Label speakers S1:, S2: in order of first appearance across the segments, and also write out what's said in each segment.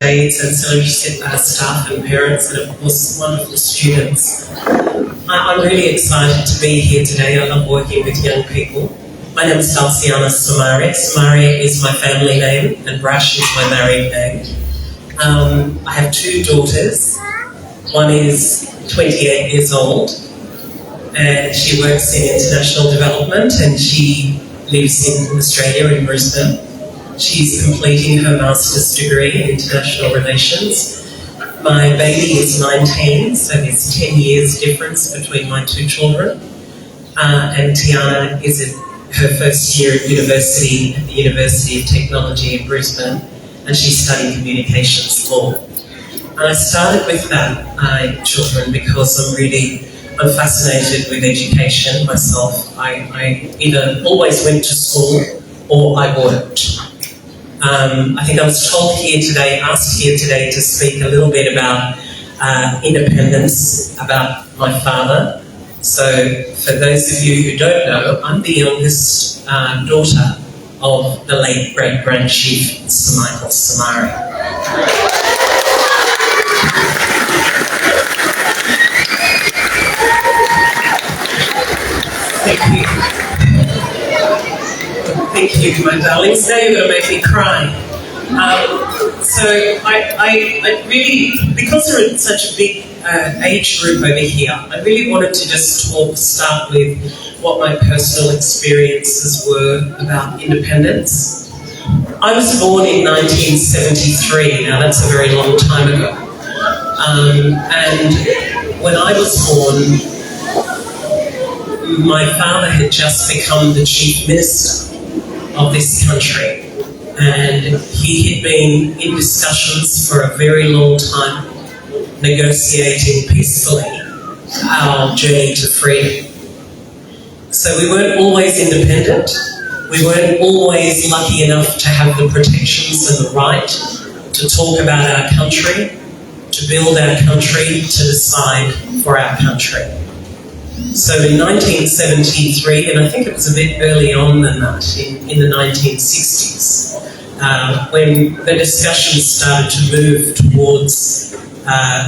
S1: aides and celebrity staff and parents, and of course wonderful students. I'm really excited to be here today. I love working with young people. My name is Dulciana Somare. Somare is my family name and Brash is my married name. I have two daughters. One is 28 years old and she works in international development and she lives in Australia, in Brisbane. She's completing her master's degree in international relations. My baby is 19, so there's 10 years difference between my two children. And Tiana is in her first year at university, at the University of Technology in Brisbane, and she's studying communications law. And I started with that children because I'm fascinated with education myself. I either always went to school or I worked. I think I was asked here today to speak a little bit about independence, about my father. So for those of you who don't know, I'm the youngest daughter of the late great Grand Chief Sir Michael Somare. Thank you. Thank you, my darlings. Now you're going to make me cry. So I really, because we're in such a big age group over here, I really wanted to just start with what my personal experiences were about independence. I was born in 1973. Now that's a very long time ago. And when I was born, my father had just become the chief minister of this country, and he had been in discussions for a very long time, negotiating peacefully our journey to freedom. So we weren't always independent, we weren't always lucky enough to have the protections and the right to talk about our country, to build our country, to decide for our country. So in 1973, and I think it was a bit early on than that, in the 1960s, when the discussion started to move towards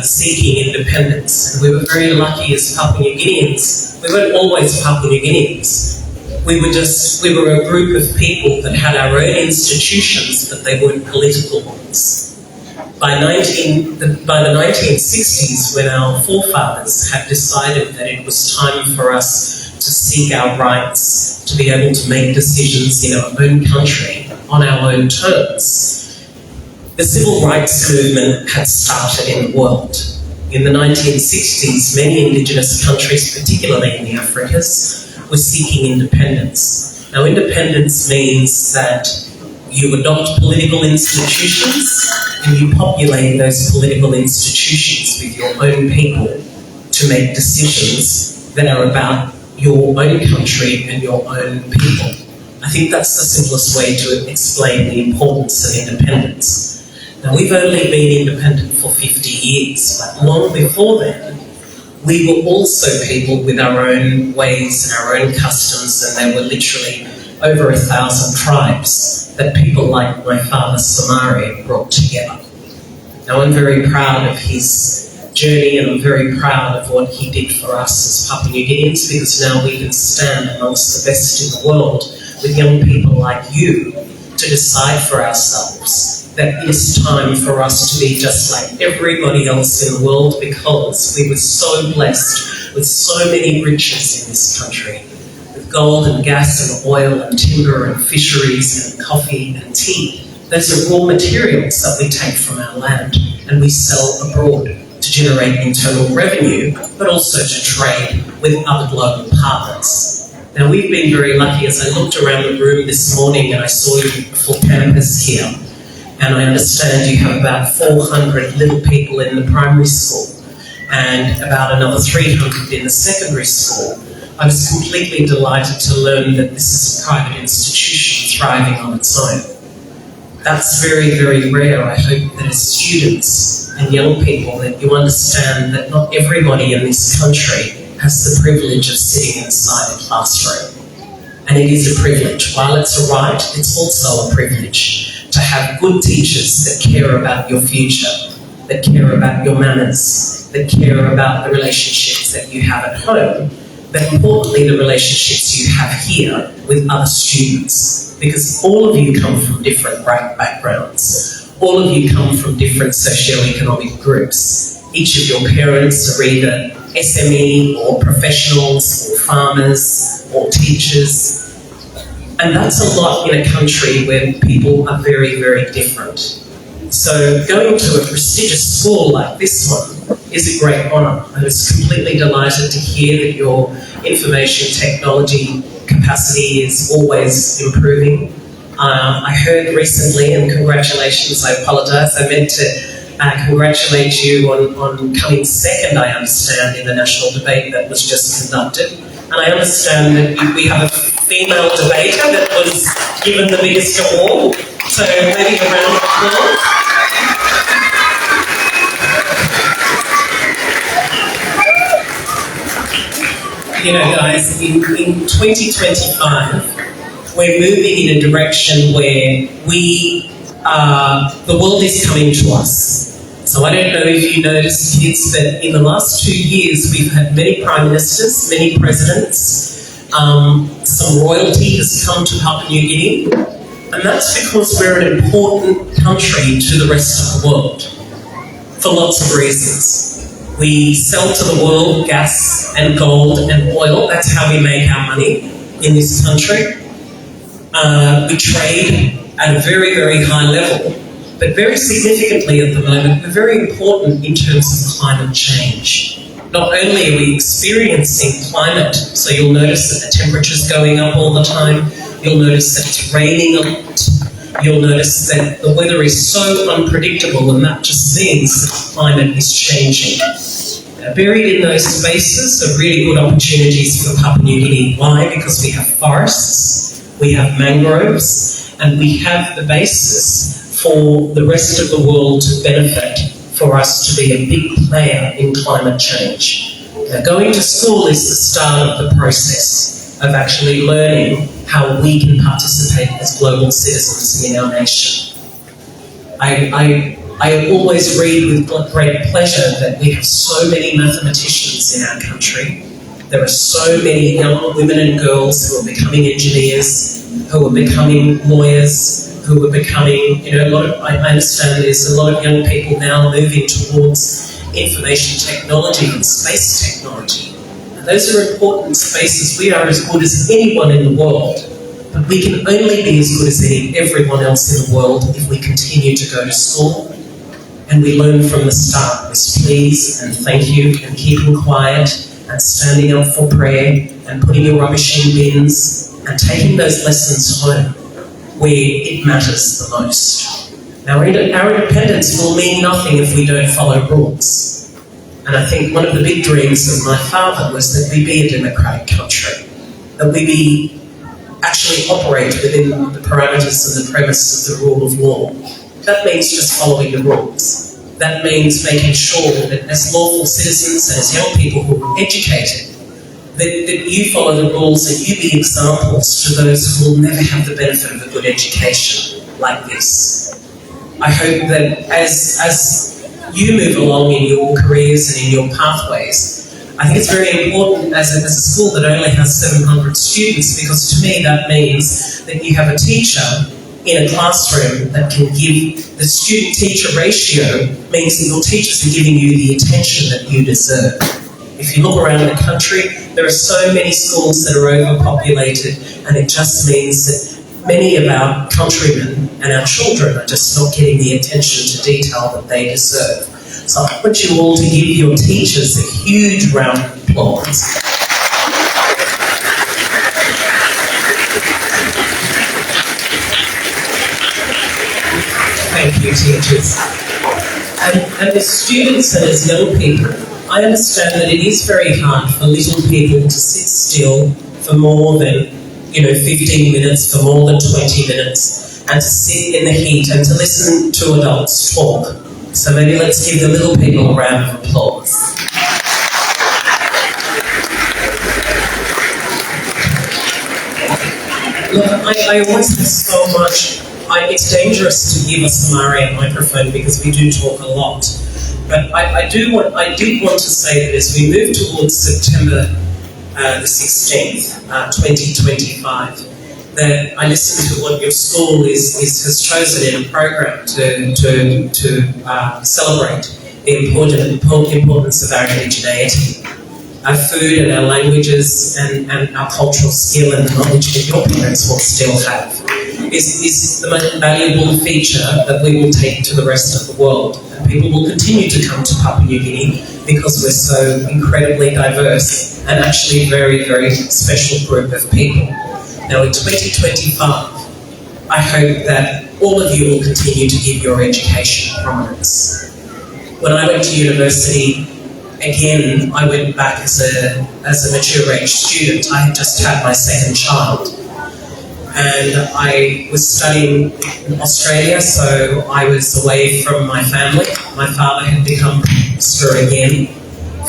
S1: seeking independence. And we were very lucky as Papua New Guineans. We weren't always Papua New Guineans. We were a group of people that had our own institutions, but they weren't political ones. By the 1960s, when our forefathers had decided that it was time for us to seek our rights, to be able to make decisions in our own country, on our own terms, the civil rights movement had started in the world. In the 1960s, many indigenous countries, particularly in the Africas, were seeking independence. Now, independence means that you adopt political institutions and you populate those political institutions with your own people to make decisions that are about your own country and your own people. I think that's the simplest way to explain the importance of independence. Now, we've only been independent for 50 years, but long before then, we were also people with our own ways and our own customs, and there were literally over 1,000 tribes that people like my father Somare brought together. Now, I'm very proud of his journey and I'm very proud of what he did for us as Papua New Guineans, because now we can stand amongst the best in the world with young people like you to decide for ourselves that it is time for us to be just like everybody else in the world, because we were so blessed with so many riches in this country, with gold and gas and oil and timber and fisheries and coffee and tea. Those are raw materials that we take from our land and we sell abroad to generate internal revenue, but also to trade with other global partners. Now, we've been very lucky. As I looked around the room this morning and I saw your full campus here, and I understand you have about 400 little people in the primary school and about another 300 in the secondary school. I was completely delighted to learn that this is a private institution thriving on its own. That's very, very rare. I hope that as students and young people that you understand that not everybody in this country has the privilege of sitting inside a classroom. And it is a privilege. While it's a right, it's also a privilege to have good teachers that care about your future, that care about your manners, that care about the relationships that you have at home, but importantly the relationships you have here with other students, because all of you come from different backgrounds, all of you come from different socio-economic groups. Each of your parents are either SME or professionals or farmers or teachers, and that's a lot in a country where people are very, very different. So going to a prestigious school like this one is a great honour. I was completely delighted to hear that your information technology capacity is always improving. I heard recently, and congratulations, I apologise, I meant to congratulate you on coming second, I understand, in the national debate that was just conducted. And I understand that we have a female debater that was given the biggest award, so maybe a round of applause. You know, guys, in 2025, we're moving in a direction where the world is coming to us. So I don't know if you noticed, kids, but in the last 2 years we've had many prime ministers, many presidents, some royalty has come to Papua New Guinea, and that's because we're an important country to the rest of the world, for lots of reasons. We sell to the world gas and gold and oil. That's how we make our money in this country. We trade at a very, very high level. But very significantly at the moment, we're very important in terms of climate change. Not only are we experiencing climate, so you'll notice that the temperature's going up all the time, you'll notice that it's raining a lot, you'll notice that the weather is so unpredictable, and that just means that the climate is changing. Buried in those spaces are really good opportunities for Papua New Guinea. Why? Because we have forests, we have mangroves, and we have the basis for the rest of the world to benefit, for us to be a big player in climate change. Now, going to school is the start of the process of actually learning how we can participate as global citizens in our nation. I always read with great pleasure that we have so many mathematicians in our country. There are so many young women and girls who are becoming engineers, who are becoming lawyers, who are becoming, I understand there's a lot of young people now moving towards information technology and space technology. And those are important spaces. We are as good as anyone in the world, but we can only be as good as everyone else in the world if we continue to go to school and we learn from the start with please and thank you and keeping quiet and standing up for prayer and putting your rubbish in bins and taking those lessons home where it matters the most. Now, our independence will mean nothing if we don't follow rules. And I think one of the big dreams of my father was that we be a democratic country, that we actually operate within the parameters and the premise of the rule of law. That means just following the rules. That means making sure that as lawful citizens and as young people who are educated, that you follow the rules and you be examples to those who will never have the benefit of a good education like this. I hope that as you move along in your careers and in your pathways, I think it's very important as a school that only has 700 students, because to me that means that you have a teacher in a classroom that can give the student-teacher ratio, means that your teachers are giving you the attention that you deserve. If you look around the country, there are so many schools that are overpopulated, and it just means that many of our countrymen and our children are just not getting the attention to detail that they deserve. So I want you all to give your teachers a huge round of applause. Thank you, teachers. And as students and as young people, I understand that it is very hard for little people to sit still for more than 15 minutes, for more than 20 minutes, and to sit in the heat and to listen to adults talk. So maybe let's give the little people a round of applause. Look, I always have so much it's dangerous to give a Somare a microphone because we do talk a lot. But I did want to say that as we move towards September the 16th, 2025, that I listened to what your school has chosen in a program to celebrate the importance of our indigeneity, our food and our languages and our cultural skill and knowledge that your parents will still have is the most valuable feature that we will take to the rest of the world. And people will continue to come to Papua New Guinea because we're so incredibly diverse and actually a very, very special group of people. Now in 2025, I hope that all of you will continue to give your education prominence. When I went to university, again, I went back as a mature age student. I had just had my second child. And I was studying in Australia, so I was away from my family. My father had become pastor again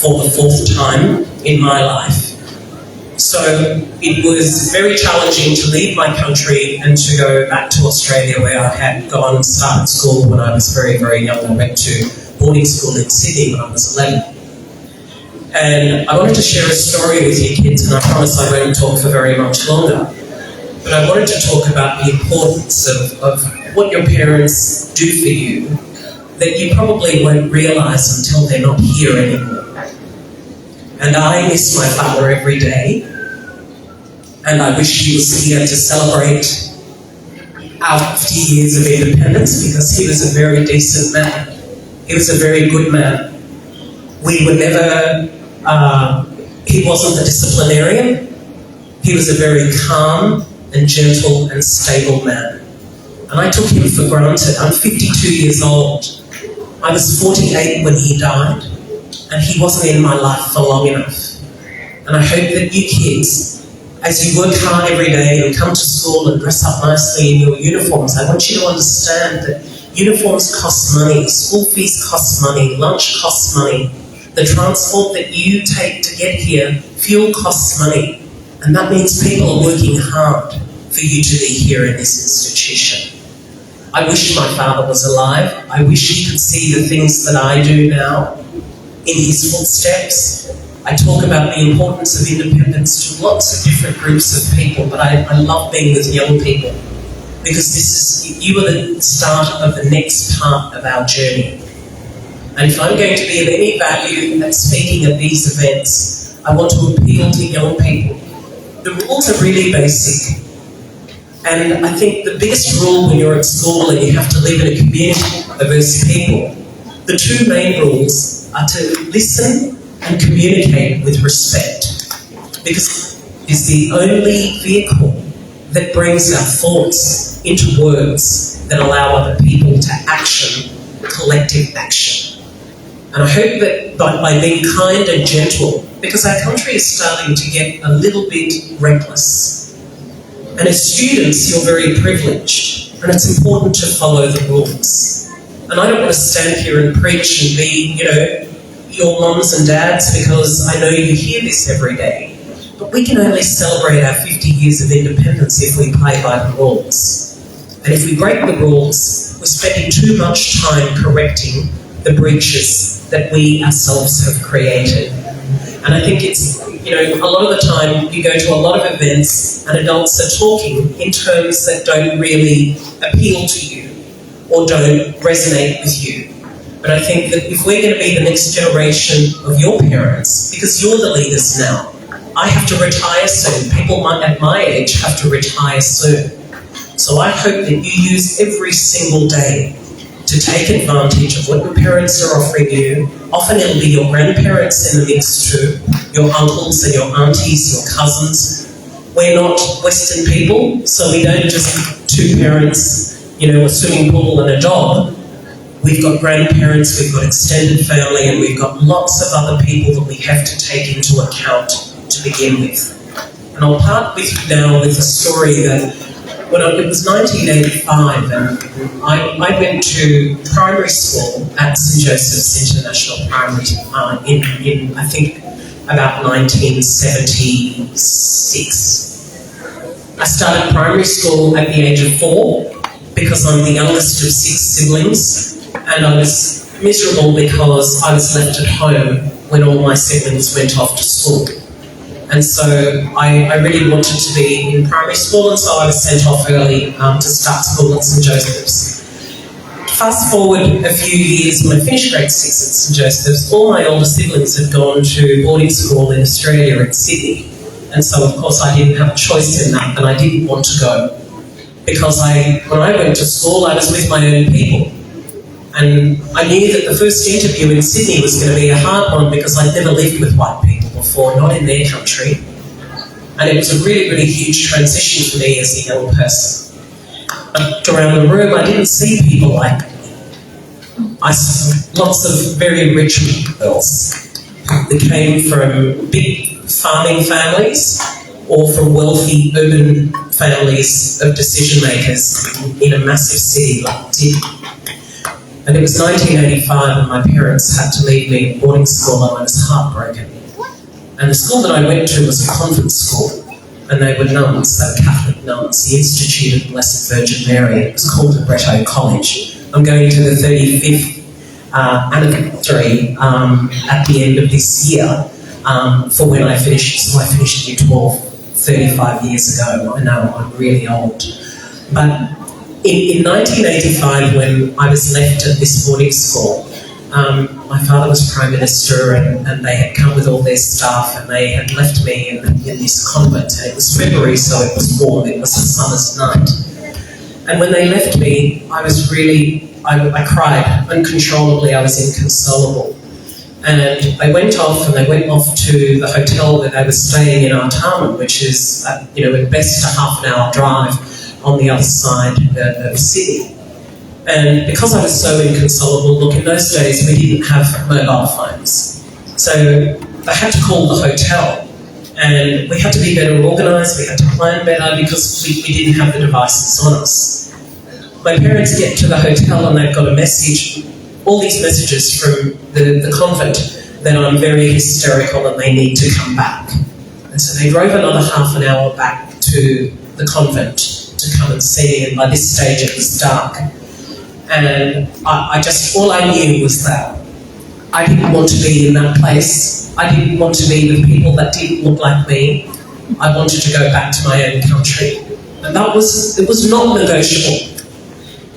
S1: for the fourth time in my life. So it was very challenging to leave my country and to go back to Australia, where I had gone and started school when I was very, very young. I went to boarding school in Sydney when I was 11. And I wanted to share a story with you kids, and I promise I won't talk for very much longer. But I wanted to talk about the importance of what your parents do for you that you probably won't realise until they're not here anymore. And I miss my father every day, and I wish he was here to celebrate our 50 years of independence, because he was a very decent man. He was a very good man. We were never, he wasn't a disciplinarian. He was a very calm and gentle and stable man. And I took him for granted. I'm 52 years old. I was 48 when he died, and he wasn't in my life for long enough. And I hope that you kids, as you work hard every day and come to school and dress up nicely in your uniforms, I want you to understand that uniforms cost money, school fees cost money, lunch costs money. The transport that you take to get here, fuel costs money. And that means people are working hard for you to be here in this institution. I wish my father was alive. I wish he could see the things that I do now in his footsteps. I talk about the importance of independence to lots of different groups of people, but I love being with young people, because you are the start of the next part of our journey. And if I'm going to be of any value at speaking at these events, I want to appeal to young people. The rules are really basic. And I think the biggest rule when you're at school and you have to live in a community of diverse people, the two main rules are to listen and communicate with respect, because it's the only vehicle that brings our thoughts into words that allow other people to action, collective action. And I hope that by being kind and gentle, because our country is starting to get a little bit reckless. And as students, you're very privileged, and it's important to follow the rules. And I don't want to stand here and preach and be, your mums and dads, because I know you hear this every day. But we can only celebrate our 50 years of independence if we play by the rules. And if we break the rules, we're spending too much time correcting the breaches that we ourselves have created. And I think it's, a lot of the time you go to a lot of events and adults are talking in terms that don't really appeal to you or don't resonate with you. But I think that if we're going to be the next generation of your parents, because you're the leaders now, I have to retire soon. People at my age have to retire soon. So I hope that you use every single day to take advantage of what your parents are offering you. Often it'll be your grandparents in the mix too, your uncles and your aunties, your cousins. We're not Western people, so we don't just have two parents, a swimming pool and a dog. We've got grandparents, we've got extended family, and we've got lots of other people that we have to take into account to begin with. And I'll part with you now with a story that it was 1985, and I went to primary school at St Joseph's International Primary in I think about 1976. I started primary school at the age of 4 because I'm the youngest of 6 siblings, and I was miserable because I was left at home when all my siblings went off to school. And so I really wanted to be in primary school, and so I was sent off early to start school at St Joseph's. Fast forward a few years when I finished grade 6 at St Joseph's, all my older siblings had gone to boarding school in Australia, in Sydney. And so, of course, I didn't have a choice in that, and I didn't want to go. Because when I went to school, I was with my own people. And I knew that the first interview in Sydney was going to be a hard one because I'd never lived with white people before, not in their country. And it was a really, really huge transition for me as a young person. I looked around the room, I didn't see people like me. I saw lots of very rich girls that came from big farming families or from wealthy urban families of decision makers in a massive city like Sydney. And it was 1985 and my parents had to leave me at boarding school and I was heartbroken. And the school that I went to was a convent school, and they were nuns, they were Catholic nuns, the Institute of Blessed Virgin Mary. It was called Kopkpp College. I'm going to the 35th anniversary at the end of this year for when I finished. So I finished year 12 35 years ago. I know I'm really old. But in 1985, when I was left at this boarding school, my father was Prime Minister and they had come with all their staff and they had left me in this convent, and it was February, so it was warm, it was a summer's night. And when they left me, I was really, I cried uncontrollably, I was inconsolable. And they went off to the hotel where they were staying in Artarmon, which is, at best a half an hour drive on the other side of Sydney. And because I was so inconsolable, look, in those days we didn't have mobile phones. So they had to call the hotel, and we had to be better organised, we had to plan better because we didn't have the devices on us. My parents get to the hotel and they've got a message, all these messages from the convent that I'm very hysterical and they need to come back. And so they drove another half an hour back to the convent to come and see me, and by this stage it was dark. And all I knew was that I didn't want to be in that place. I didn't want to be with people that didn't look like me. I wanted to go back to my own country. And it was not negotiable.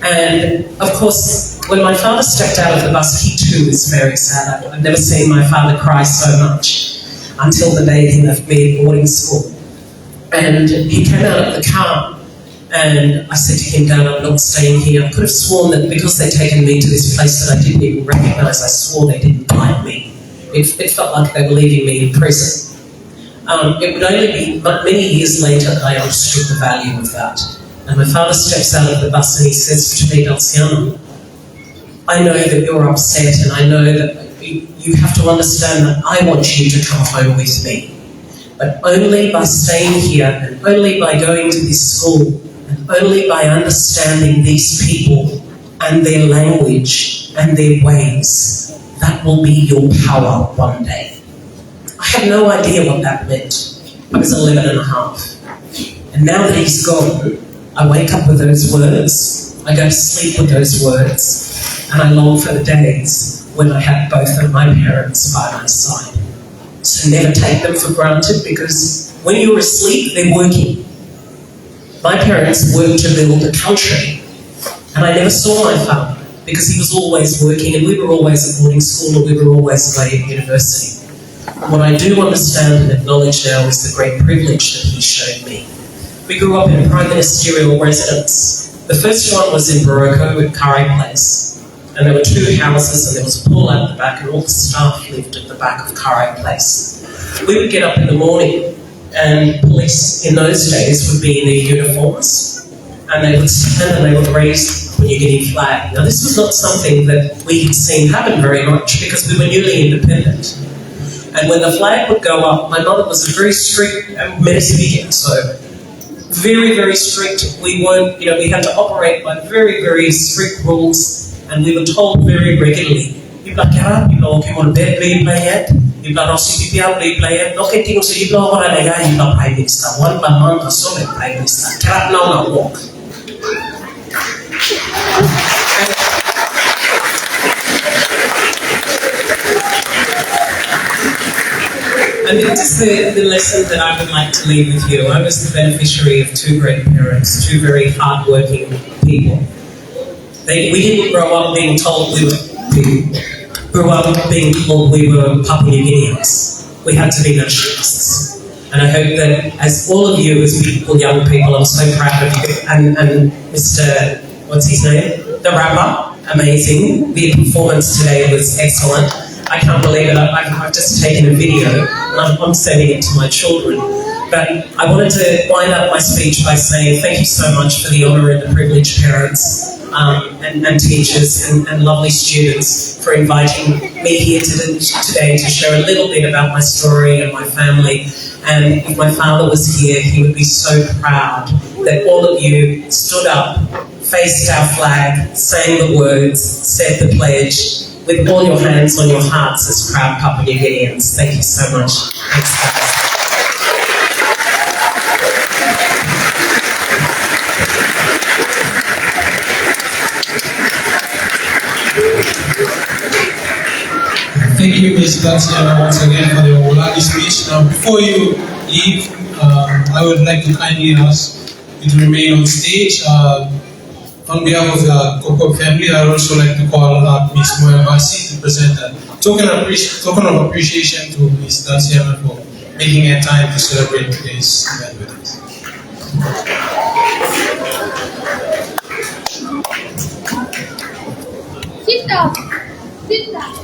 S1: And of course, when my father stepped out of the bus, he too was very sad. I've never seen my father cry so much until the day he left me at boarding school. And he came out of the car, and I said to him, Dad, I'm not staying here. I could have sworn that because they'd taken me to this place that I didn't even recognise, I swore they didn't like me. It felt like they were leaving me in prison. It would only be many years later that I understood the value of that. And my father steps out of the bus and he says to me, Dulciana, I know that you're upset, and I know that you have to understand that I want you to come home with me. But only by staying here, and only by going to this school, and only by understanding these people and their language and their ways, that will be your power one day. I had no idea what that meant. I was 11 and a half. And now that he's gone, I wake up with those words, I go to sleep with those words, and I long for the days when I had both of my parents by my side. So never take them for granted, because when you're asleep, they're working. My parents worked to build a country, and I never saw my father because he was always working, and we were always at boarding school, and we were always away at university. What I do understand and acknowledge now is the great privilege that he showed me. We grew up in prime ministerial residence. The first one was in Barocco at Curry Place, and there were 2 houses, and there was a pool out the back, and all the staff lived at the back of Curry Place. We would get up in the morning, and police in those days would be in their uniforms, and they would stand and they would raise the New flag. Now, this was not something that we had seen happen very much because we were newly independent. And when the flag would go up, my mother was a very strict medicine, so very, very strict. We weren't, we had to operate by very, very strict rules, and we were told very regularly, "Ibla kara, ibla okay on bed, ibla yet, ibla rosi ibla ibla yet. Okay, things so ibla ora lega ibla prime minister. One by month or so, prime minister. Kara now walk." And this is the lesson that I would like to leave with you. I was the beneficiary of two great parents, two very hard-working people. We didn't grow up being told we were people. Grew up being told we were Papua New Guineans. We had to be nationalists. And I hope that as all of you, as beautiful young people, I'm so proud of you. And Mr. What's his name? The rapper, amazing. The performance today was excellent. I can't believe it. I've just taken a video and I'm sending it to my children. But I wanted to wind up my speech by saying thank you so much for the honour and the privilege, parents and teachers and lovely students, for inviting me here today to share a little bit about my story and my family. And if my father was here, he would be so proud that all of you stood up, faced our flag, sang the words, said the pledge, with all your hands on your hearts as proud Papua New Guineans. Thank you so much. Thanks, guys.
S2: Thank you, Ms. Dulciana, once again for your lovely speech. Now, before you leave, I would like to kindly ask you to remain on stage. On behalf of the Kopkop family, I would also like to call up Ms. Moya Basi to present a token of appreciation to Ms. Dulciana for making a time to celebrate today's event with us.
S3: Sit down. Sit down.